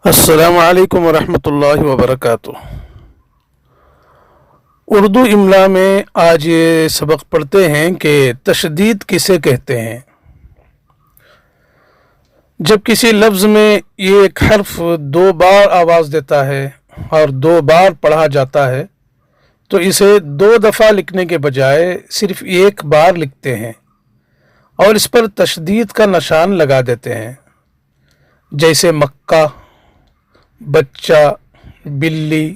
السلام علیکم ورحمۃ اللہ وبرکاتہ۔ اردو املا میں آج یہ سبق پڑھتے ہیں کہ تشدید کسے کہتے ہیں۔ جب کسی لفظ میں یہ ایک حرف دو بار آواز دیتا ہے اور دو بار پڑھا جاتا ہے تو اسے دو دفعہ لکھنے کے بجائے صرف ایک بار لکھتے ہیں اور اس پر تشدید کا نشان لگا دیتے ہیں، جیسے مکہ، بچہ، بلی۔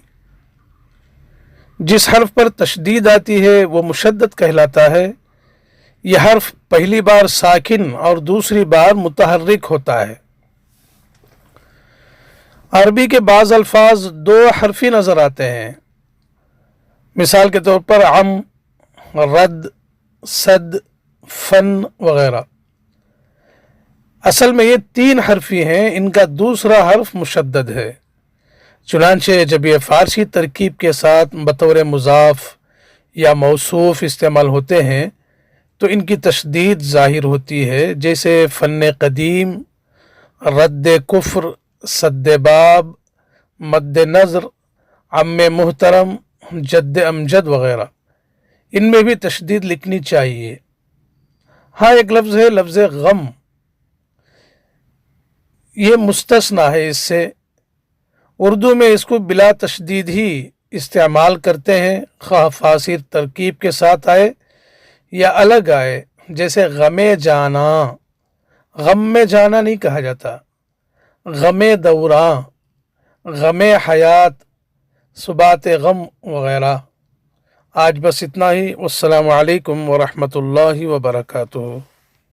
جس حرف پر تشدید آتی ہے وہ مشدد کہلاتا ہے۔ یہ حرف پہلی بار ساکن اور دوسری بار متحرک ہوتا ہے۔ عربی کے بعض الفاظ دو حرفی نظر آتے ہیں، مثال کے طور پر عم، رد، صد، فن وغیرہ۔ اصل میں یہ تین حرفی ہیں، ان کا دوسرا حرف مشدد ہے۔ چنانچہ جب یہ فارسی ترکیب کے ساتھ بطور مضاف یا موصوف استعمال ہوتے ہیں تو ان کی تشدید ظاہر ہوتی ہے، جیسے فن قدیم، رد کفر، سد باب، مد نظر، عم محترم، جد امجد وغیرہ۔ ان میں بھی تشدید لکھنی چاہیے۔ ہاں، ایک لفظ ہے لفظ غم، یہ مستثنا ہے۔ اس سے اردو میں اس کو بلا تشدید ہی استعمال کرتے ہیں، خواہ فارسی ترکیب کے ساتھ آئے یا الگ آئے، جیسے غم جانا۔ غم میں جانا نہیں کہا جاتا، غم دوراں، غم حیات، ثبات غم وغیرہ۔ آج بس اتنا ہی۔ والسلام علیکم ورحمۃ اللہ وبرکاتہ۔